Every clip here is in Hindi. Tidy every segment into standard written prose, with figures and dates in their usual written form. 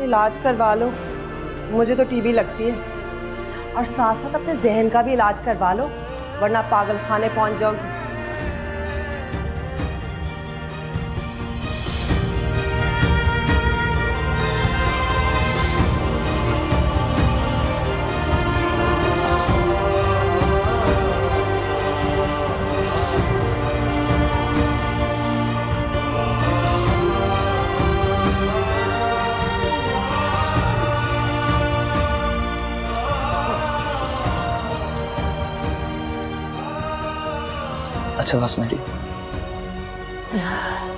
इलाज करवा लो, मुझे तो टीबी लगती है। और साथ साथ अपने जहन का भी इलाज करवा लो, वरना पागल खाने पहुंच जाओगी। अच्छा बस मेरी,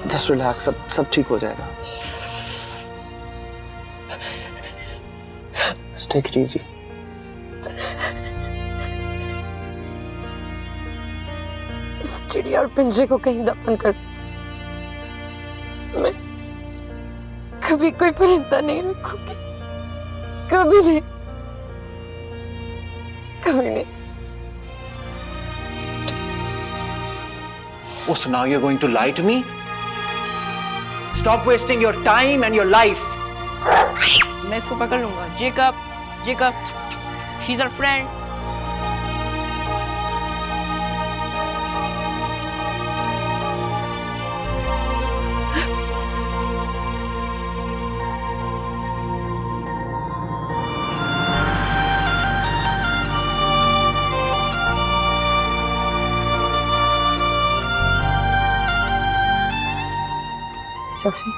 जस्ट रिलैक्स, सब ठीक हो जाएगा। Take it easy. इस चिड़िया और पिंजरे को कहीं दफन कर, मैं कभी कोई परिंदा नहीं रखूंगी, कभी नहीं, कभी नहीं। Oh, so now you're going to lie to me? Stop wasting your time and your life. मैं इसको पकड़ लूंगा। Jacob, she's our friend. Sophie.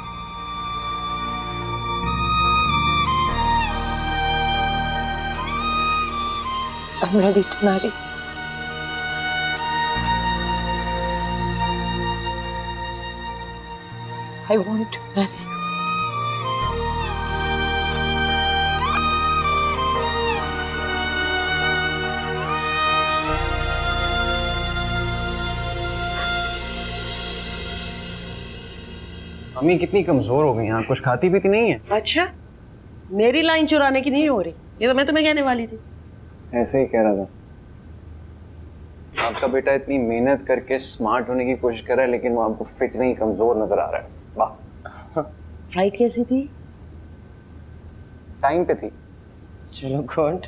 I'm ready to marry. I want to marry you. Mummy कितनी कमजोर हो गई हैं, कुछ खाती पीती नहीं है। अच्छा, मेरी लाइन चुराने की नहीं हो रही, ये तो मैं तुम्हें कहने वाली थी। ऐसे ही कह रहा था। आपका बेटा इतनी मेहनत करके स्मार्ट होने की कोशिश कर रहा है, लेकिन वो आपको फिट नहीं, कमजोर नजर आ रहा है। वाह। फ्लाइट कैसी थी? टाइम पे थी। चलो गुड।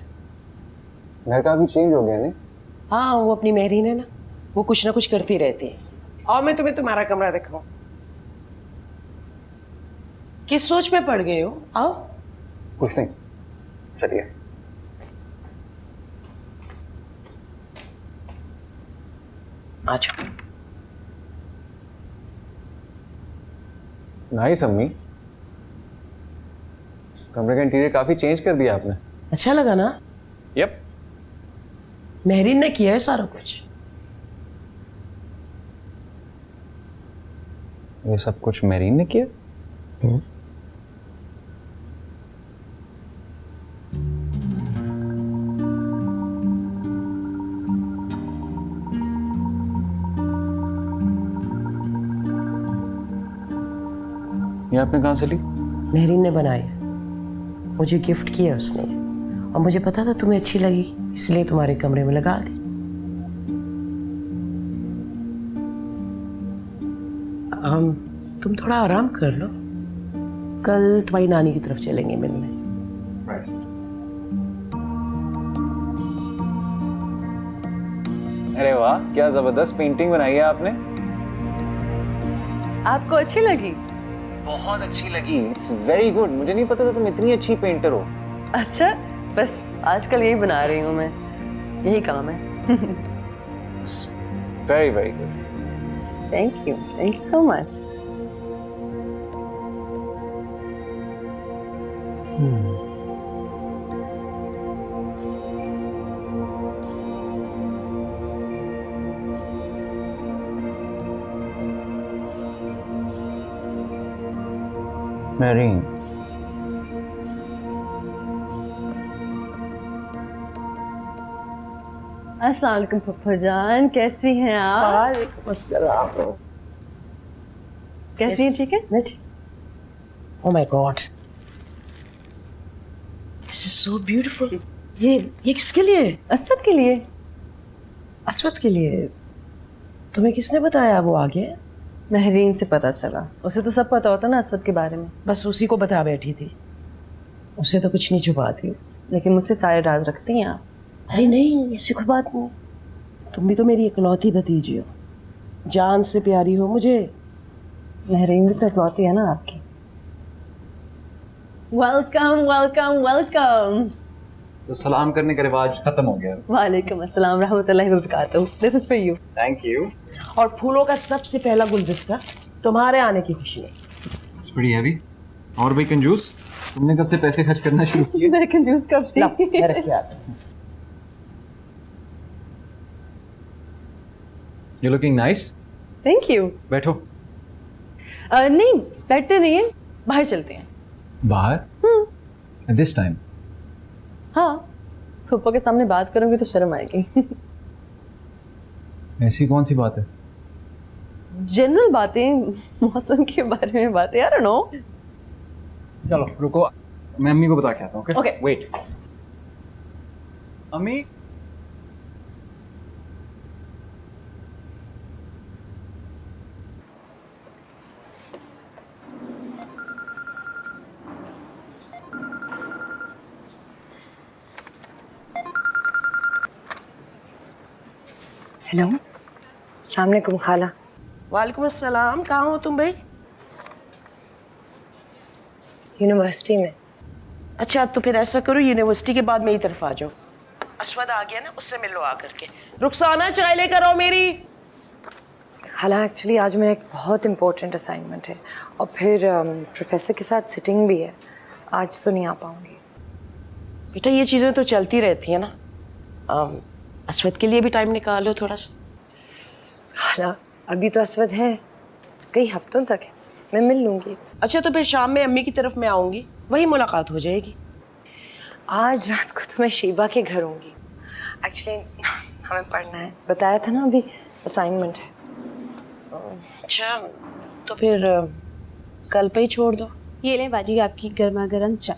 घर का भी चेंज हो गया नहीं? हाँ, वो अपनी मेहरीन है ना, वो कुछ ना कुछ करती रहती है। और मैं तुम्हें तुम्हारा कमरा दिखाऊं। किस सोच में पड़ गए हो? आओ। कुछ नहीं, चलिए। अच्छा, नाइस अम्मी, कमरे का इंटीरियर काफी चेंज कर दिया आपने। अच्छा लगा ना? यप। मेहरीन ने किया है सारा कुछ। ये सब कुछ मेरीन ने किया? ये आपने कहां से ली? मेहरीन ने बनाई है, मुझे गिफ्ट किया उसने, और मुझे पता था तुम्हें अच्छी लगी, इसलिए तुम्हारे कमरे में लगा दी। तुम थोड़ा आराम कर लो, कल तुम्हारी नानी की तरफ चलेंगे मिलने। अरे वाह, क्या जबरदस्त पेंटिंग बनाई है आपने। आपको अच्छी लगी? बहुत अच्छी लगी, इट्स वेरी गुड। मुझे नहीं पता था तुम इतनी अच्छी पेंटर हो। अच्छा, बस आजकल यही बना रही हूँ मैं, यही काम है। Very very good. Thank you so much. Marine, अस्सलाम वालेकुम पप्पा जान, कैसी हैं आप? वालेकुम अस्सलाम। कैसी हैं? ठीक है। Oh my God, this is so beautiful. ये किसके लिए? असद के लिए। असवद के लिए। तुम्हें किसने बताया वो आ गया? महरीन से पता चला, उसे तो सब पता होता ना असद के बारे में। बस उसी को बता बैठी थी। उससे तो कुछ नहीं छुपाती हूँ। लेकिन मुझसे सारे राज रखती हैं आप। अरे नहीं, ऐसी कोई बात नहीं। तुम भी तो मेरी इकलौती भतीजी हो, जान से प्यारी हो मुझे। महरीन भी तो इकलौती है ना आपकी। Welcome welcome welcome. तो सलाम करने का रिवाज खत्म हो गया। वालेकुम अस्सलाम रहमतुल्लाहि व बरकातहू। This is for you. Thank you. और फूलों का सबसे पहला गुलदस्ता तुम्हारे आने की खुशी में। It's pretty heavy. और भाई कंजूस, तुमने कब से पैसे खर्च करना शुरू किए? मैं कंजूस कब थी? मैं रख के आता हूँ। You looking nice. Thank you. बैठो। नहीं बैठते नहीं हैं, बाहर चलते हैं। बाहर? This time? हाँ, फूफा के सामने बात करूंगी तो शर्म आएगी। ऐसी कौन सी बात है? जनरल बातें, मौसम के बारे में बातें। I don't know. चलो रुको, मैं अम्मी को बता के आता हूँ। Okay. वेट। अम्मी। हेलो, अस्सलाम वालेकुम खाला। वालेकुम अस्सलाम। कहाँ हो तुम भाई? यूनिवर्सिटी में। अच्छा, तो फिर ऐसा करो, यूनिवर्सिटी के बाद मेरी तरफ आ जाओ। अस्वद आ गया ना, उससे मिल लो आकर के। रुखसाना चाय लेकर आओ मेरी। खाला एक्चुअली आज मेरा एक बहुत इम्पोर्टेंट असाइनमेंट है और फिर प्रोफेसर के साथ सिटिंग भी है। आज तो नहीं आ पाऊंगी। बेटा, ये चीज़ें तो चलती रहती हैं ना। अस्वद के लिए भी टाइम निकालो थोड़ा सा। खाला अभी तो अस्वद है, कई हफ्तों तक है, मैं मिल लूंगी। अच्छा, तो फिर शाम में अम्मी की तरफ मैं आऊँगी, वही मुलाकात हो जाएगी। आज रात को तो मैं शीबा के घर होंगी। एक्चुअली हमें पढ़ना है, बताया था ना, अभी असाइनमेंट है। अच्छा, तो फिर कल पे ही छोड़ दो। ये लें बाजी आपकी गर्मा गर्म चाय।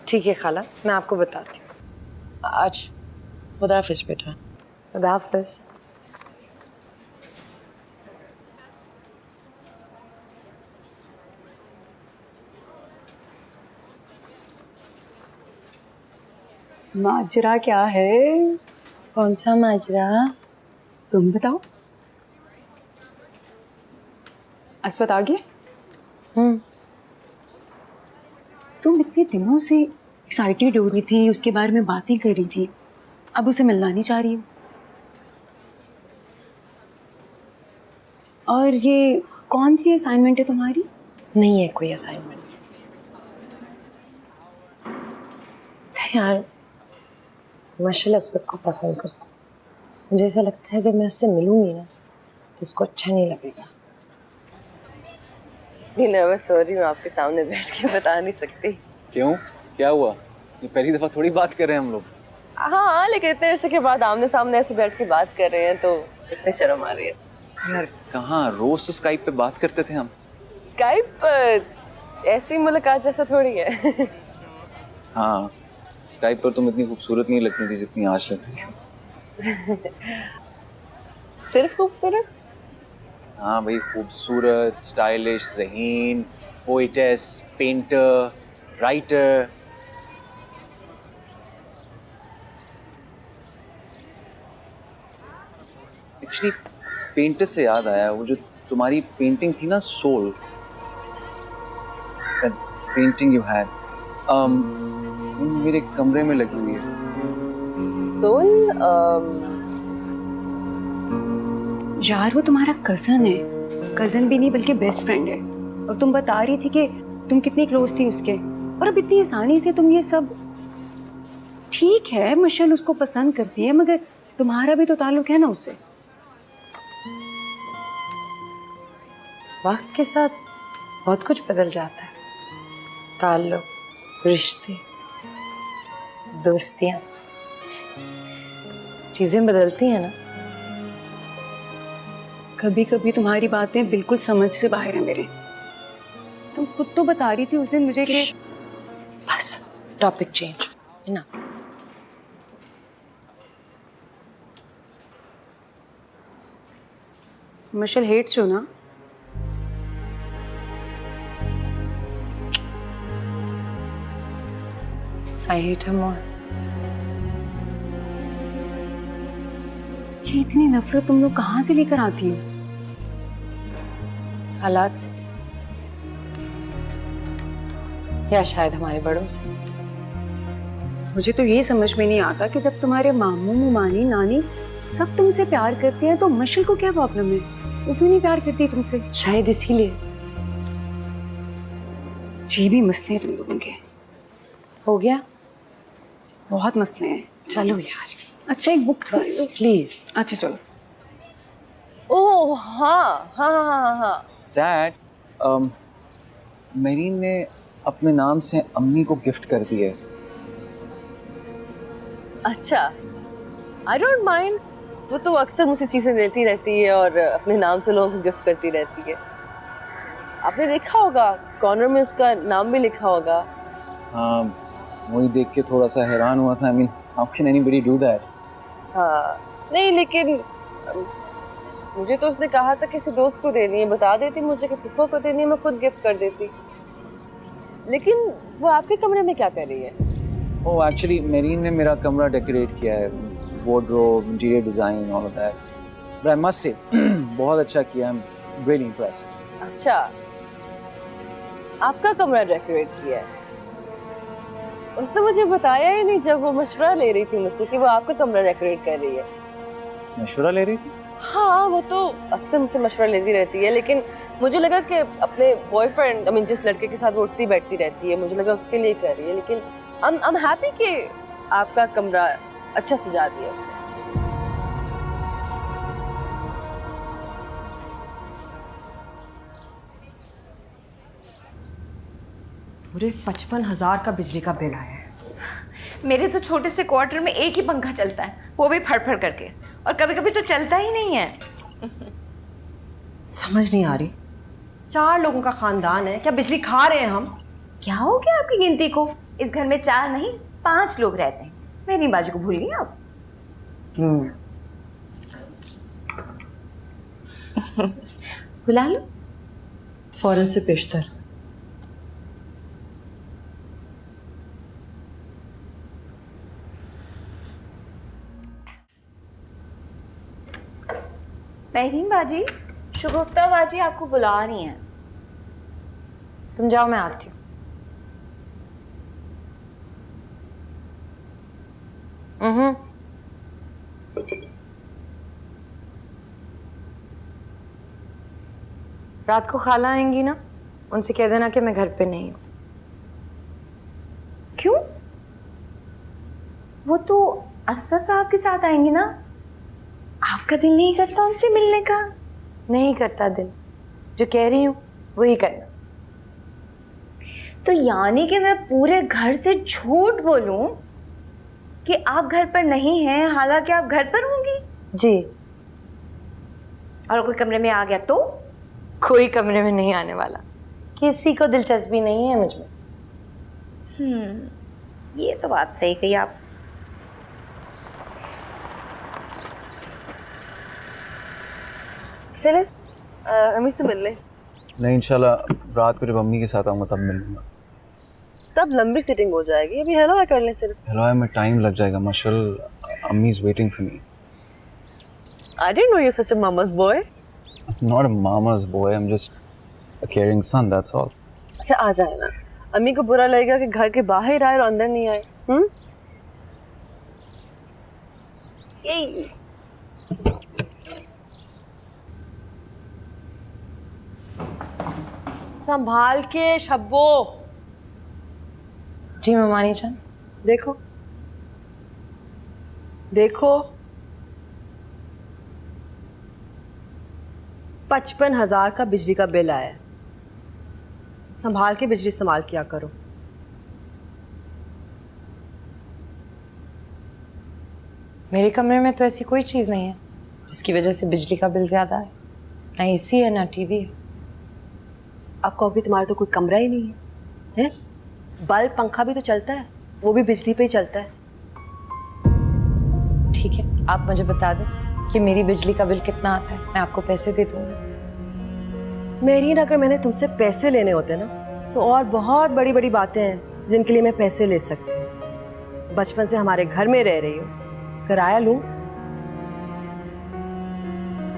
ठीक है खाला, मैं आपको बताती हूँ। आज खुदा हाफिज बेटा। खुदा हाफिज। माजरा क्या है? कौन सा माजरा? तुम बताओ। अस्वद आ गए? तुम इतने दिनों से एक्साइटेड हो रही थी, उसके बारे में बातें कर रही थी, अब उसे मिलना नहीं चाह रही हो। और ये कौन सी असाइनमेंट है तुम्हारी? नहीं है कोई असाइनमेंट। यार माशाल्लाह अस्वद को पसंद करती। मुझे ऐसा लगता है अगर मैं उससे मिलूंगी ना तो उसको अच्छा नहीं लगेगा। मैं सॉरी, मैं आपके सामने बैठ के बता नहीं सकती। क्यों? क्या हुआ? ये पहली दफा थोड़ी बात कर रहे हैं हम लोग। हाँ, लेकिन इतने अरसे के बाद आमने सामने ऐसे बैठ के बात कर रहे हैं तो इसने शर्म आ रही है। यार कहाँ, रोज तो स्काइप पे बात करते थे हम। स्काइप पर ऐसी मुलाकात जैसा थोड़ी है। हाँ, स्काइप पर तुम इतनी खूबसूरत नहीं लगती थी जितनी आज लगती है। सिर्फ खूबसूरत? हाँ भाई, खूबसूरत, स्टाइलिश, ज़हीन, poetess, painter, writer. Actually painter से याद आया, वो जो तुम्हारी पेंटिंग थी ना, सोल, पेंटिंग यू हैड, मेरे कमरे में लगी हुई है। सोल? यार वो तुम्हारा कजन है, कजन भी नहीं बल्कि बेस्ट फ्रेंड है। और तुम बता रही थी कि तुम कितनी क्लोज थी उसके, और अब इतनी आसानी से तुम ये सब। ठीक है, मशल उसको पसंद करती है, मगर तुम्हारा भी तो ताल्लुक है ना उससे। वक्त के साथ बहुत कुछ बदल जाता है। ताल्लुक, रिश्ते, दोस्तियां, चीजें बदलती हैं ना। कभी कभी तुम्हारी बातें बिल्कुल समझ से बाहर है मेरे। तुम खुद तो बता रही थी उस दिन मुझे कि बस टॉपिक चेंज है ना। मशल हेट्स यू ना। I hate her more. ये इतनी नफरत तुम लोग कहाँ से लेकर आती हो? हालात से, या शायद हमारे बड़ों से। मुझे तो ये समझ में नहीं आता कि जब तुम्हारे मामू मुमानी नानी सब तुमसे प्यार करते हैं तो मशल को क्या प्रॉब्लम है? वो क्यों नहीं प्यार करती तुमसे? शायद इसीलिए। जी भी मसले हैं तुम लोगों के, हो गया? बहुत मसले हैं। चलो यार, अच्छा एक बुक बस प्लीज। अच्छा चलो। ओह हाँ हाँ हाँ हाँ। डैड, मेरीन ने अपने नाम से अम्मी को गिफ्ट कर दी है। अच्छा, आई डोंट माइंड। वो तो अक्सर मुझसे चीजें लेती रहती है और अपने नाम से लोगों को गिफ्ट करती रहती है। आपने देखा होगा कॉर्नर में उसका नाम भी लिखा होगा। हाँ, वही देख के थोड़ा सा हैरान हुआ था। I mean, how can anybody do that? हाँ नहीं, लेकिन मुझे तो उसने कहा था किसी दोस्त को देनी है, बता देती मुझे कि फूफा को देनी है, मैं खुद गिफ्ट कर देती। लेकिन वो आपके कमरे में क्या कर रही है? ओह एक्चुअली मेरीन ने मेरा कमरा डेकोरेट किया है, wardrobe, interior design, all of that. But I must say बहुत अच्छा किया। I am really impressed. अच्छा, आपका कमरा डेकोरेट किया है? उसने मुझे बताया ही नहीं जब वो मशवरा ले रही थी मुझसे कि वो आपका कमरा डेकोरेट कर रही है। मशवरा ले रही थी? हाँ, वो तो अक्सर मुझसे मशवरा लेती रहती है, लेकिन मुझे लगा कि अपने बॉयफ्रेंड, आई मीन जिस लड़के के साथ वो उठती बैठती रहती है, मुझे लगा उसके लिए कर रही है। लेकिन आई एम हैप्पी कि आपका कमरा अच्छा सजा दिया उसने। पूरे 55,000 का बिजली का बिल आया है। मेरे तो छोटे से क्वार्टर में एक ही पंखा चलता है, वो भी फड़फड़ करके, और कभी कभी तो चलता ही नहीं है। समझ नहीं आ रही, 4 लोगों का खानदान है, क्या बिजली खा रहे हैं हम? क्या हो गया आपकी गिनती को? इस घर में 4 नहीं 5 लोग रहते हैं। मेरी बाजू को भूल गई आप? बुला लो। फौरन से पेशतर। महरीन बाजी, शुगुफ्ता बाजी आपको बुला रही हैं। तुम जाओ, मैं आती हूँ। रात को खाला आएंगी ना, उनसे कह देना कि मैं घर पे नहीं हूँ। क्यों? वो तो असद साहब के साथ आएंगे ना। आपका दिल नहीं करता उनसे मिलने का? नहीं करता दिल, जो कह रही हूँ वही करना। तो यानी कि मैं पूरे घर से झूठ बोलूं कि आप घर पर नहीं हैं, हालांकि आप घर पर होंगी? जी। और कोई कमरे में आ गया तो? कोई कमरे में नहीं आने वाला, किसी को दिलचस्पी नहीं है मुझ में। ये तो बात सही कही आप। चले अम्मी से मिल ले। नहीं, इंशाल्लाह रात को जब अम्मी के साथ आऊँगा तब मिलूंगा। तब लंबी सीटिंग हो जाएगी। अभी हेलो हाय कर ले सिर्फ। हेलो हाय में टाइम लग जाएगा मशल। अम्मी is waiting for me. I didn't know you're such a mama's boy. I'm not a mama's boy, I'm just a caring son, that's all. अच्छा आ जाए ना, अम्मी को बुरा लगेगा कि घर के बाहर आए और अंदर नहीं आए। यही संभाल के शब्बो। जी ममानी जान। देखो देखो, 55,000 का बिजली का बिल आया है। संभाल के बिजली इस्तेमाल किया करो। मेरे कमरे में तो ऐसी कोई चीज़ नहीं है जिसकी वजह से बिजली का बिल ज़्यादा है। ना एसी है ना टीवी है। अब कहोगे तुम्हारा तो कोई कमरा ही नहीं है, बल्ब पंखा भी तो चलता है, वो भी बिजली पे ही चलता है। ठीक है, आप मुझे बता दें कि मेरी बिजली का बिल कितना आता है, मैं आपको पैसे दे दूंगी। मेरीन, अगर मैंने तुमसे पैसे लेने होते ना तो और बहुत बड़ी बड़ी बातें हैं जिनके लिए मैं पैसे ले सकती हूँ। बचपन से हमारे घर में रह रही हो, किराया लूं?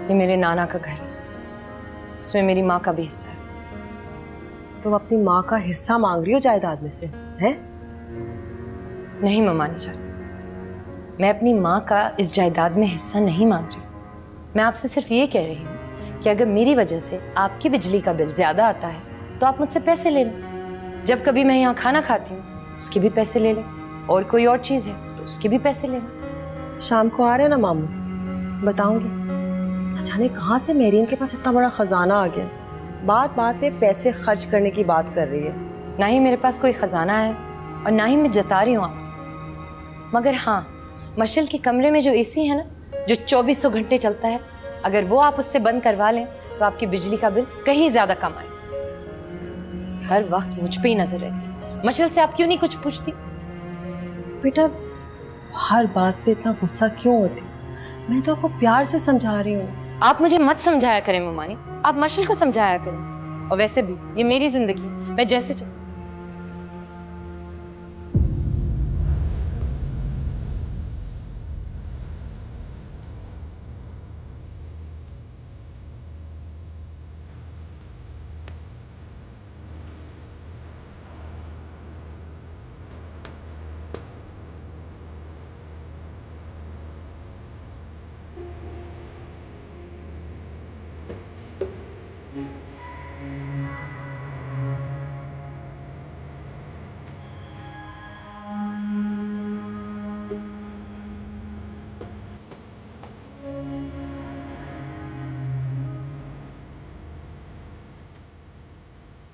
ये मेरे नाना का घर है, इसमें मेरी माँ का भी हिस्सा है। तुम अपनी माँ का हिस्सा मांग रही हो जायदाद में से, हैं? नहीं ममानी जान, मैं अपनी माँ का इस जायदाद में हिस्सा नहीं मांग रही। मैं आपसे सिर्फ ये कह रही हूँ कि अगर मेरी वजह से आपकी बिजली का बिल ज्यादा आता है तो आप मुझसे पैसे ले लें। जब कभी मैं यहाँ खाना खाती हूँ उसके भी पैसे ले लें, और कोई और चीज़ है तो उसके भी पैसे ले लें। शाम को आ रहे हैं ना मामू, बताऊंगी। अचानक कहाँ से मेरीन के पास इतना बड़ा खजाना आ गया? बात बात पे पैसे खर्च करने की बात कर रही है। ना ही मेरे पास कोई खजाना है और ना ही मैं जता रही हूँ आपसे, मगर हाँ, मशल के कमरे में जो एसी है ना, जो 2400 घंटे चलता है, अगर वो आप उससे बंद करवा लें तो आपकी बिजली का बिल कहीं ज्यादा कम आए। हर वक्त मुझ पे ही नजर रहती। मशल से आप क्यों नहीं कुछ पूछती? बेटा, हर बात पे इतना गुस्सा क्यों होती? मैं तो आपको प्यार से समझा रही हूँ। आप मुझे मत समझाया करें ममानी, आप मशल को समझाया करें। और वैसे भी ये मेरी जिंदगी, मैं जैसे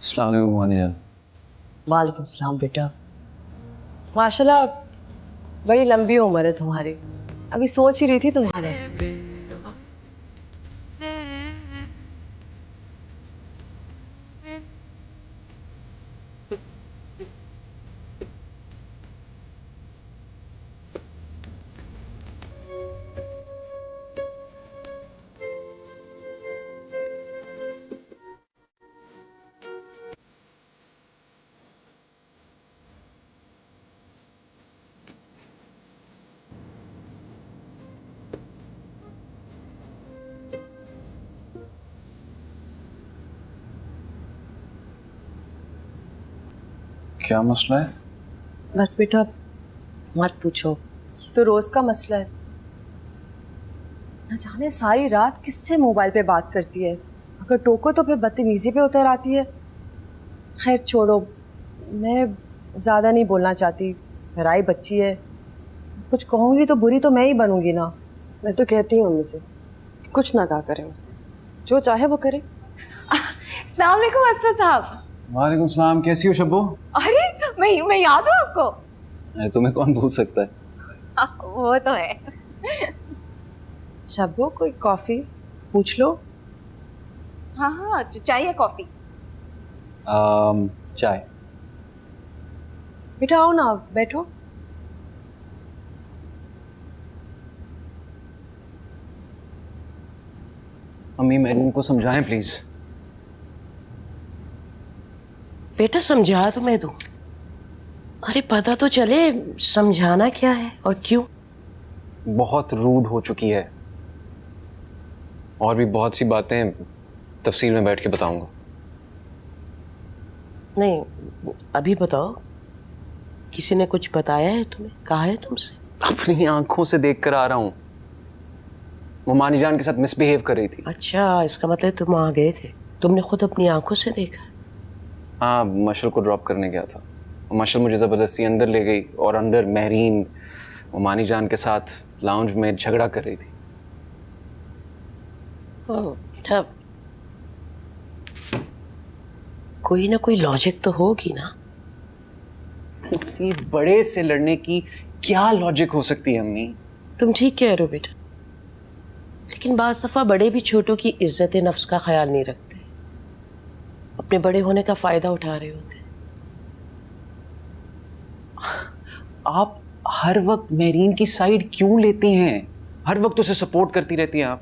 अस्सलाम वालेकुम ममानी जान। वालेकुम सलाम बेटा। माशाल्लाह बड़ी लंबी उम्र है तुम्हारी। अभी सोच ही रही थी तुम्हारे। क्या मसला है? बस बेटा मत पूछो, ये तो रोज का मसला है। न जाने सारी रात किससे मोबाइल पे बात करती है, अगर टोको तो फिर बदतमीजी पे उतर आती है। खैर छोड़ो, मैं ज़्यादा नहीं बोलना चाहती, मेरी बच्ची है। कुछ कहूँगी तो बुरी तो मैं ही बनूंगी ना। मैं तो कहती हूँ मम्मी से कुछ ना कहा करें उससे, जो चाहे वो करे। अस्सलाम वालेकुम असद साहब। वालेकुम सलाम, कैसी हो शब्बो? अरे मैं याद हूँ आपको? अरे तुम्हें कौन भूल सकता है? वो तो है। शब्बो कोई कॉफ़ी पूछ लो। हाँ, चाहिए कॉफ़ी? चाय। बेटा आओ ना, बैठो। अम्मी मैडम को समझाएं प्लीज। बेटा समझा तो मैं दूं, अरे पता तो चले समझाना क्या है और क्यों। बहुत रूड हो चुकी है, और भी बहुत सी बातें तफसील में बैठ के बताऊंगा। नहीं अभी बताओ, किसी ने कुछ बताया है तुम्हें, कहा है तुमसे? अपनी आंखों से देख कर आ रहा हूँ, वो मानी जान के साथ मिसबिहेव कर रही थी। अच्छा, इसका मतलब तुम वहाँ गए थे, तुमने खुद अपनी आंखों से देखा? हाँ, मशल को ड्रॉप करने गया था। मशल मुझे ज़बरदस्ती अंदर ले गई, और अंदर महरीन वो मानी जान के साथ लाउंज में झगड़ा कर रही थी। तब कोई ना कोई लॉजिक तो होगी ना। किसी बड़े से लड़ने की क्या लॉजिक हो सकती है अम्मी? तुम ठीक कह रहे हो बेटा, लेकिन बाज़ दफ़ा बड़े भी छोटों की इज्जत नफ्स का ख्याल नहीं रखते, अपने बड़े होने का फ़ायदा उठा रहे होते। आप हर वक्त मेरीन की साइड क्यों लेती हैं? हर वक्त उसे सपोर्ट करती रहती हैं आप।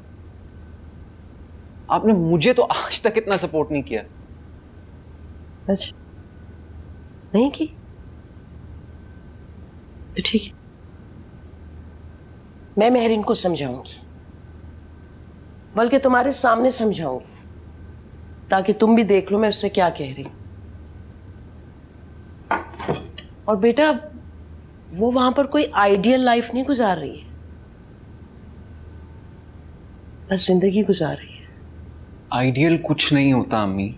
आपने मुझे तो आज तक इतना सपोर्ट नहीं किया। अच्छा, नहीं की? तो ठीक है, मैं मेहरीन को समझाऊंगी, बल्कि तुम्हारे सामने समझाऊंगी, ताकि तुम भी देख लो मैं उससे क्या कह रही हूं। और बेटा, वो वहां पर कोई आइडियल लाइफ नहीं गुजार रही है, बस जिंदगी गुजार रही है। आइडियल कुछ नहीं होता अम्मी,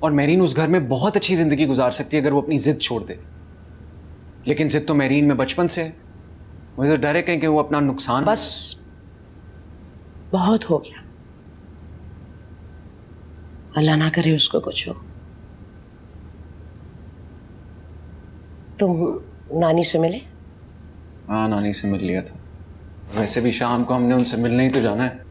और मेरीन उस घर में बहुत अच्छी जिंदगी गुजार सकती है अगर वो अपनी जिद छोड़ दे। लेकिन जिद तो मेरीन में बचपन से है। मुझे तो डर है कहीं कि वो अपना नुकसान। बस बहुत हो गया, अल्लाह ना करे उसको कुछ हो। तुम नानी से मिले? हाँ, नानी से मिल लिया था। वैसे भी शाम को हमने उनसे मिलने ही तो जाना है।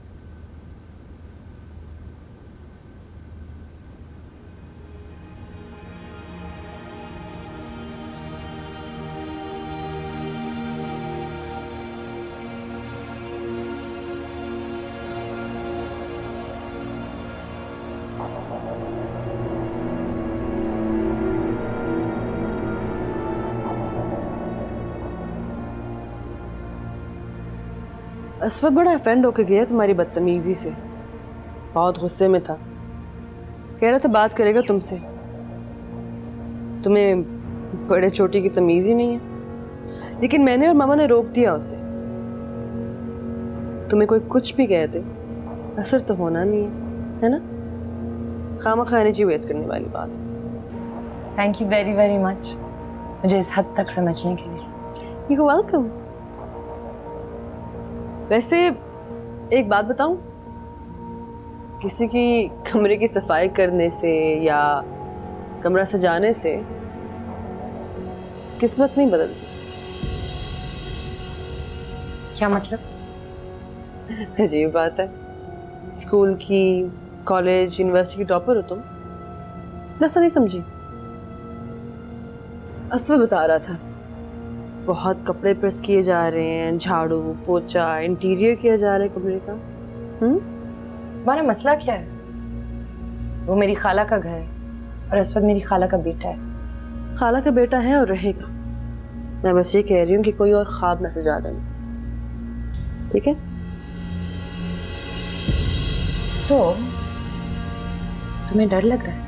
असफर बड़ा ऑफेंड होके गया तुम्हारी बदतमीजी से, बहुत गुस्से में था। कह रहा था बात करेगा तुमसे। तुम्हें बड़े छोटी की तमीज ही नहीं है। लेकिन मैंने और मामा ने रोक दिया उसे। तुम्हें कोई कुछ भी कह दे, असर तो होना नहीं है ना? खामा एनर्जी वेस्ट करने वाली बात। Thank you very very much मुझे इस हद तक समझने के लिए। You welcome. वैसे एक बात बताऊं, किसी की कमरे की सफाई करने से या कमरा सजाने से किस्मत नहीं बदलती। क्या मतलब? अजीब बात है। स्कूल की, कॉलेज, यूनिवर्सिटी की टॉपर हो तुम, ऐसा नहीं समझी? असफर बता रहा था बहुत कपड़े प्रेस किए जा रहे हैं, झाड़ू पोछा इंटीरियर किया जा रहा है कमरे का। तुम्हारा मसला क्या है? वो मेरी खाला का घर है और असफर मेरी खाला का बेटा है। खाला का बेटा है और रहेगा। मैं बस ये कह रही हूँ कि कोई और ख्वाब न सजा देना, ठीक है? तो तुम्हें डर लग रहा है?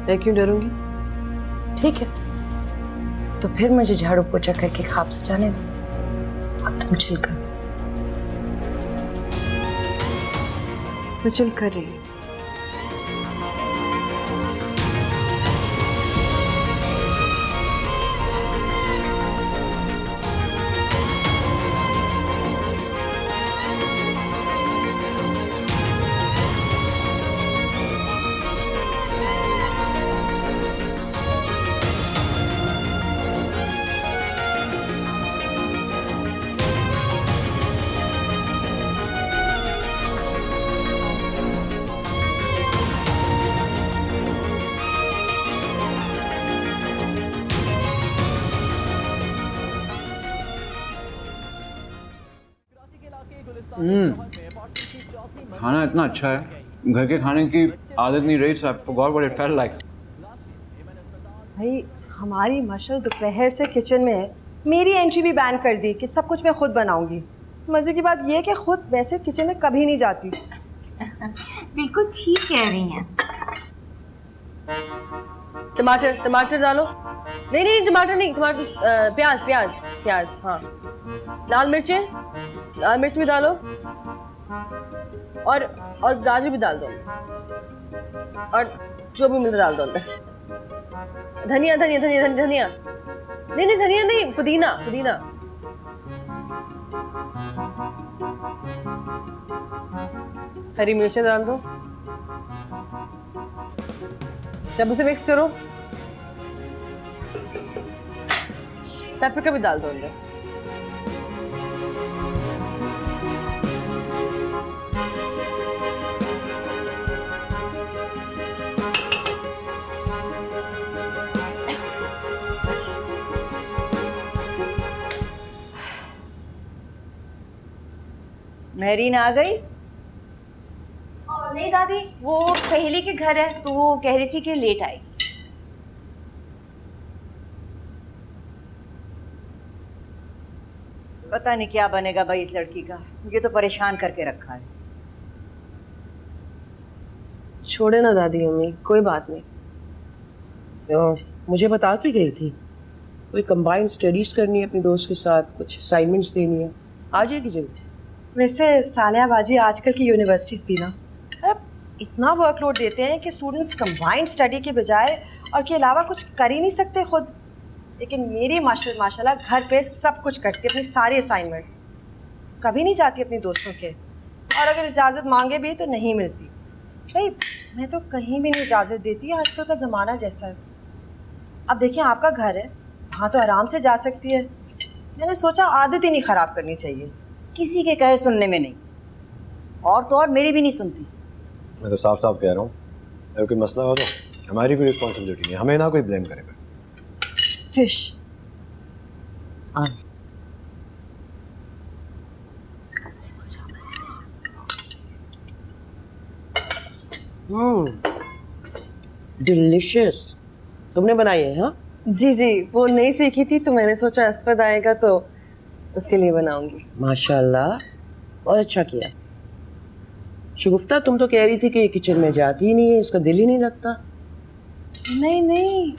मैं क्यों डरूंगी? ठीक है, तो फिर मुझे झाड़ू पोछा करके ख्वाब सजाने दो और तुम चिल करो। मैं चिल कर रही हूँ। खाना इतना अच्छा है, घर के खाने की आदत नहीं रही, so I forgot what it felt like. भाई हमारी मशल दोपहर से किचन में है, मेरी एंट्री भी बैन कर दी कि सब कुछ मैं खुद बनाऊंगी। मज़े की बात यह है कि खुद वैसे किचन में कभी नहीं जाती। बिल्कुल ठीक कह रही हैं। टमाटर टमाटर डालो। नहीं नहीं टमाटर नहीं, टमाटर प्याज प्याज प्याज। हाँ, लाल मिर्च भी डालो और गाजर भी डाल दो और जो भी मिल डाल दो अंदर। धनिया धनिया धनिया धनिया नहीं नहीं धनिया नहीं, पुदीना पुदीना। हरी मिर्चें डाल दो। जब उसे मिक्स करो, पेपरिका भी डाल दो अंदर। मेहरीन आ गई? नहीं दादी, वो सहेली के घर है तो वो कह रही थी कि लेट आएगी। पता नहीं क्या बनेगा भाई इस लड़की का, मुझे तो परेशान करके रखा है। छोड़े ना दादी अम्मी, कोई बात नहीं। मुझे बता के गई थी कोई कंबाइंड स्टडीज करनी है अपनी दोस्त के साथ, कुछ असाइनमेंट्स देनी है, आ जाएगी जल्दी। वैसे सालिया बाजी आजकल की यूनिवर्सिटीज़ भी ना अब इतना वर्कलोड देते हैं कि स्टूडेंट्स कंबाइंड स्टडी के बजाय और के अलावा कुछ कर ही नहीं सकते खुद। लेकिन मेरी माशाल्लाह घर पे सब कुछ करती है, अपनी सारी असाइनमेंट, कभी नहीं जाती अपनी दोस्तों के, और अगर इजाज़त मांगे भी तो नहीं मिलती। भाई मैं तो कहीं भी नहीं इजाज़त देती, आजकल का ज़माना जैसा है। अब देखिए आपका घर है, वहाँ तो आराम से जा सकती है। मैंने सोचा आदत ही नहीं ख़राब करनी चाहिए। किसी के कहे सुनने में नहीं, और तो और मेरी भी नहीं सुनती। मैं तो साफ साफ कह रहा हूँ, अगर कोई मसला हो तो हमारी कोई रिस्पॉन्सिबिलिटी नहीं, हमें ना कोई ब्लेम करेगा। Fish delicious. तुमने बनाई है? हाँ जी जी, वो नहीं सीखी थी तो मैंने सोचा असफद आएगा तो उसके लिए बनाऊंगी। माशाल्लाह, बहुत अच्छा किया। शगुफ्ता तुम तो कह रही थी कि ये किचन में जाती ही नहीं है, इसका दिल ही नहीं लगता। नहीं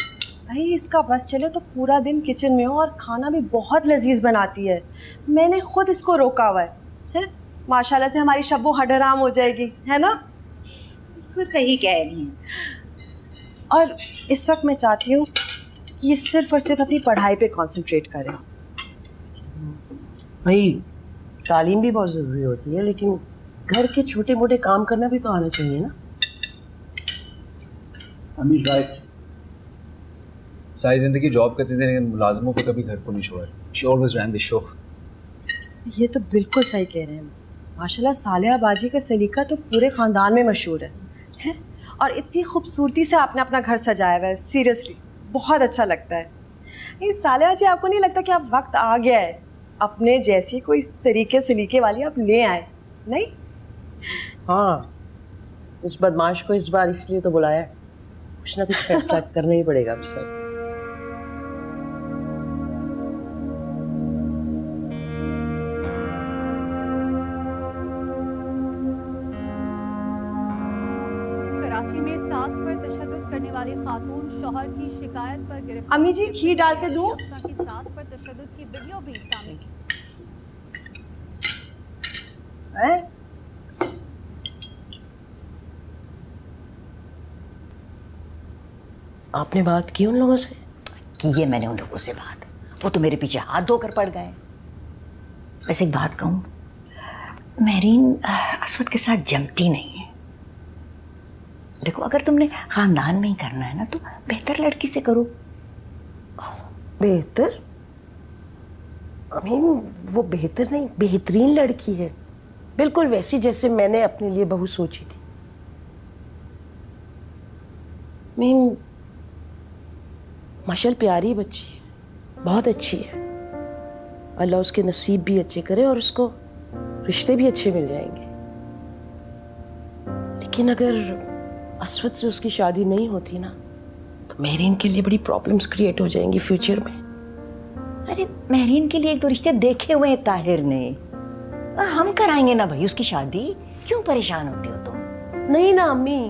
भाई, इसका बस चले तो पूरा दिन किचन में हो, और खाना भी बहुत लजीज बनाती है। मैंने खुद इसको रोका हुआ है? माशाल्लाह से हमारी शब्बो हडराम हो जाएगी, है ना? बिल्कुल सही कह रही हैं। और इस वक्त मैं चाहती हूँ कि ये सिर्फ और सिर्फ अपनी पढ़ाई पे कंसंट्रेट करें। भाई तालीम भी बहुत ज़रूरी होती है, लेकिन घर के छोटे मोटे काम करना भी तो आना चाहिए ना। अमीर राइट, सारी जिंदगी जॉब करती थी लेकिन मुलाजमों को कभी घर को नहीं छोड़ा। She always rain the show. ये तो बिल्कुल सही कह रहे हैं। माशाल्लाह सालिया बाजी का सलीका तो पूरे ख़ानदान में मशहूर है? और इतनी खूबसूरती से आपने अपना घर सजाया हुआ है, सीरियसली बहुत अच्छा लगता है। इस सालिया जी, आपको नहीं लगता कि अब वक्त आ गया है अपने जैसी कोई इस तरीके सलीके वाली आप ले आए? नहीं? हाँ, इस बदमाश को इस बार इसलिए तो बुलाया, कुछ ना कुछ फैसला करना ही पड़ेगा अब से। कराची में सास पर तशद्दुद करने वाली खातून शौहर की शिकायत पर गिरफ्तार। अम्मी जी घी डाल के दूं? की सास पर तशद्दुद की वीडियो भी सामने आपने बात की उन लोगों से? की है मैंने उन लोगों से बात, वो तो मेरे पीछे हाथ धोकर पड़ गए। वैसे एक बात कहूँ, मेरीन असवद के साथ जमती नहीं है। देखो, अगर तुमने खानदान में ही करना है ना तो बेहतर लड़की से करो। बेहतर? अमीन, वो बेहतर नहीं, बेहतरीन लड़की है, बिल्कुल वैसी जैसे मैंने अपने लिए बहू सोची थी। मीन माशाल्लाह प्यारी बच्ची है, बहुत अच्छी है। अल्लाह उसके नसीब भी अच्छे करे और उसको रिश्ते भी अच्छे मिल जाएंगे। लेकिन अगर असवद से उसकी शादी नहीं होती ना तो मेरीन के लिए बड़ी प्रॉब्लम्स क्रिएट हो जाएंगी फ्यूचर में। अरे मेरीन के लिए एक तो रिश्ते देखे हुए हैं ताहिर ने, हम कराएंगे ना भाई उसकी शादी। क्यों परेशान होती हो तुम? नहीं ना अम्मी,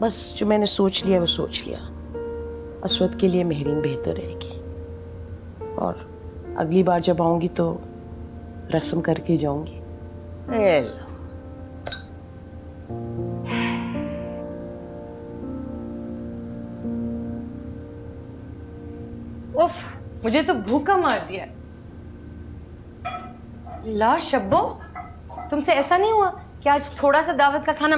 बस जो मैंने सोच लिया वो सोच लिया। असवद के लिए मेहरीन बेहतर रहेगी, और अगली बार जब आऊंगी तो रस्म करके जाऊंगी। उफ, मुझे तो भूखा मार दिया। ला शब्बो, तुमसे ऐसा नहीं हुआ कि आज थोड़ा सा दावत का खाना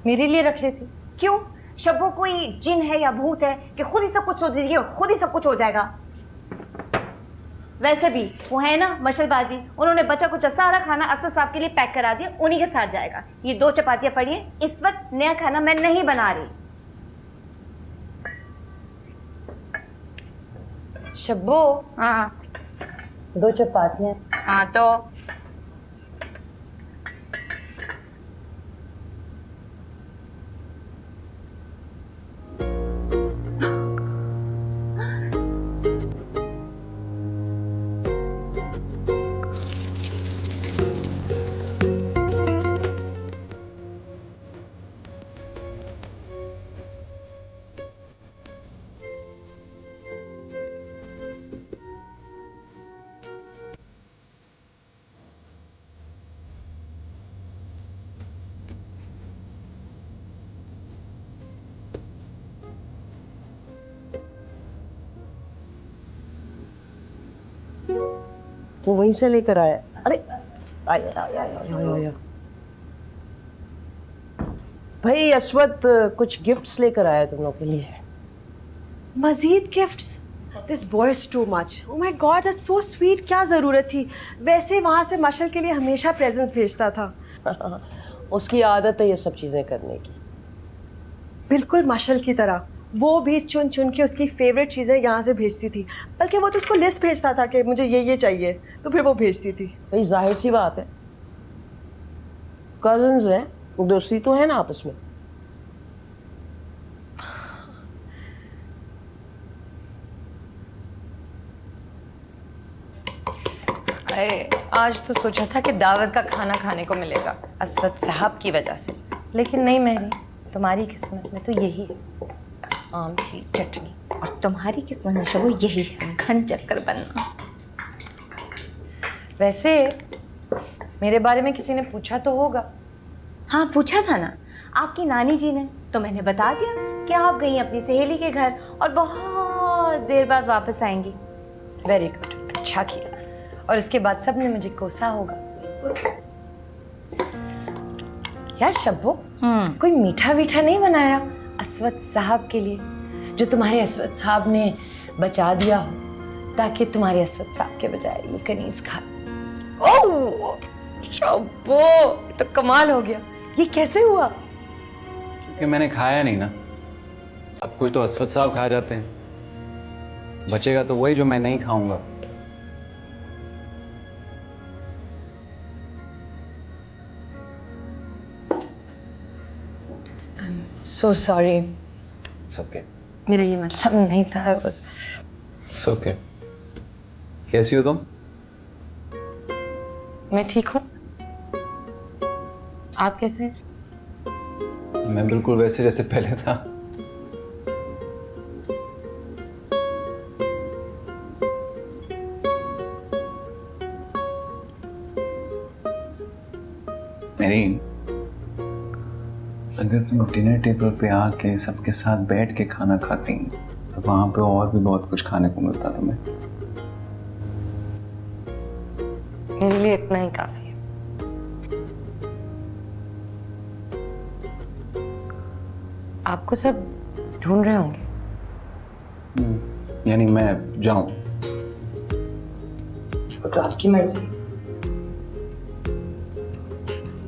मेरे लिए रख लेती? क्यों? शब्बो कोई जिन है या भूत है कि खुद ही सब कुछ सोच दीजिए और खुद ही सब कुछ हो जाएगा? वैसे भी वो है ना मशलबाजी, उन्होंने बचा कुछ सारा खाना असवद साहब के लिए पैक करा दिया, उन्हीं के साथ जाएगा। ये 2 चपातियां पड़ी हैं, इस वक्त नया खाना मैं नहीं बना रही। शब्बो, हाँ 2 चपातियां। हाँ तो वो वहीं से लेकर आया। अरे आया आया आया आया आया। भाई अस्वद कुछ गिफ्ट्स लेकर आया तुम लोग के लिए। मजीद gifts? This boy is too much. Oh my God, that's so sweet. क्या ज़रूरत थी? वैसे वहाँ से मशल के लिए हमेशा प्रेजेंट्स भेजता था। उसकी आदत है ये सब चीज़ें करने की। बिल्कुल मशल की तरह। वो भी चुन चुन के उसकी फेवरेट चीज़ें यहाँ से भेजती थी। बल्कि वो तो उसको लिस्ट भेजता था कि मुझे ये चाहिए, तो फिर वो भेजती थी। भाई जाहिर सी बात है, कजन्स हैं, दोस्ती तो है ना आपस में। आज तो सोचा था कि दावत का खाना खाने को मिलेगा अस्वद साहब की वजह से, लेकिन नहीं मेहरीन, तुम्हारी किस्मत में तो यही है, आम की चटनी। और तुम्हारी किस्मत में शबो यही है, घन चक्कर बनना। वैसे मेरे बारे में किसी ने पूछा तो होगा? हाँ पूछा था ना आपकी नानी जी ने, तो मैंने बता दिया कि आप गई अपनी सहेली के घर और बहुत देर बाद वापस आएंगी। वेरी गुड, अच्छा किया। और इसके बाद सबने मुझे कोसा होगा। यार शब्बो, कोई मीठा वीठा नहीं बनाया अस्वद साहब के लिए, जो तुम्हारे अस्वद साहब ने बचा दिया हो, ताकि तुम्हारे अस्वद साहब के बजाय ये कनीज खा? ओह शब्बो, ये तो कमाल हो गया। ये कैसे हुआ? क्योंकि मैंने खाया नहीं ना। सब कुछ तो अस्वद साहब खा जाते हैं, बचेगा तो वही जो मैं नहीं खाऊंगा। So sorry. It's okay. मेरा ये मतलब नहीं था बस। It's okay. कैसी हो तुम? मैं ठीक हूँ। आप कैसे हैं? मैं बिल्कुल वैसे जैसे पहले था। मेरीन, अगर तुम डिनर टेबल पे आके सबके साथ बैठ के खाना खाती तो वहां पे और भी बहुत कुछ खाने को मिलता तुम्हें। मेरे लिए इतना ही काफी है। आपको सब ढूंढ रहे होंगे। यानी मैं जाऊं? वो तो आपकी मर्जी।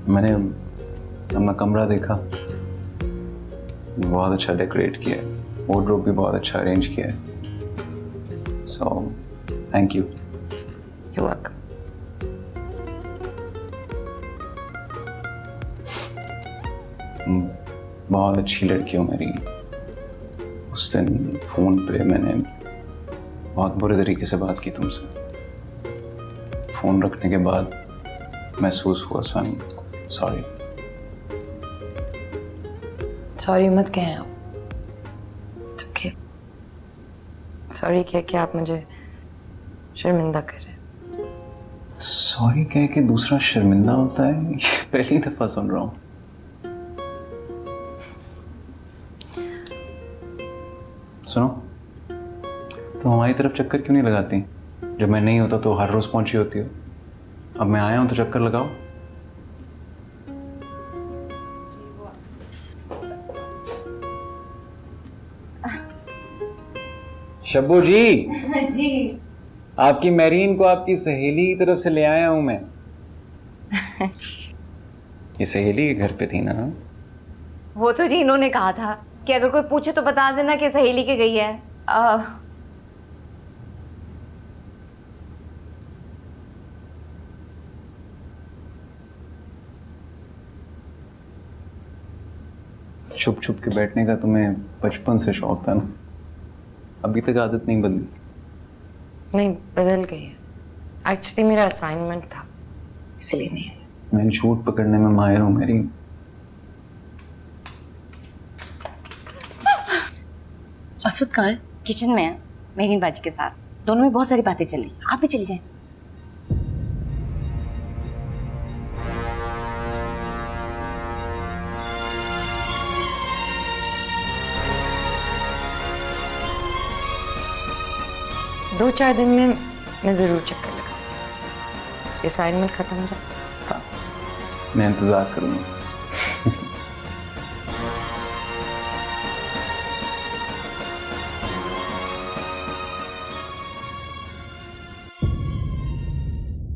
मैंने अपना कमरा देखा, बहुत अच्छा डेकोरेट किया है, वार्डरोब भी बहुत अच्छा अरेंज किया है। So thank you. You're welcome. बहुत अच्छी लड़की हो मेरी। उस दिन फोन पे मैंने बहुत बुरे तरीके से बात की तुमसे। फोन रखने के बाद महसूस हुआ सॉरी। सॉरी मत कहें आप। ओके, सॉरी कह के आप मुझे शर्मिंदा कर रहे हैं। सॉरी कह के दूसरा शर्मिंदा होता है, ये पहली दफा सुन रहा हूँ। सुनो, तुम हमारी तरफ चक्कर क्यों नहीं लगाती? जब मैं नहीं होता तो हर रोज पहुंची होती हो। अब मैं आया हूं तो चक्कर लगाओ। शब्बू जी। जी। आपकी मेरीन को आपकी सहेली की तरफ से ले आया हूं मैं। ये सहेली के घर पे थी ना? वो तो जी इन्होंने कहा था कि अगर कोई पूछे तो बता देना कि सहेली के गई है। छुप छुप के बैठने का तुम्हें बचपन से शौक था ना? अभी तक आदत नहीं बदली? नहीं, बदल गई है। एक्चुअली मेरा असाइनमेंट था, इसलिए नहीं है। मैं झूठ पकड़ने में माहिर हूं मेरी। असुद कहाँ है? किचन में है, मेरीन बाजी के साथ। दोनों में बहुत सारी बातें चल रही। आप भी चली जाएं। दो चार दिन में मैं जरूर चक्कर लगाऊंगी। असाइनमेंट खत्म हो जाए। मैं इंतज़ार करूँगा।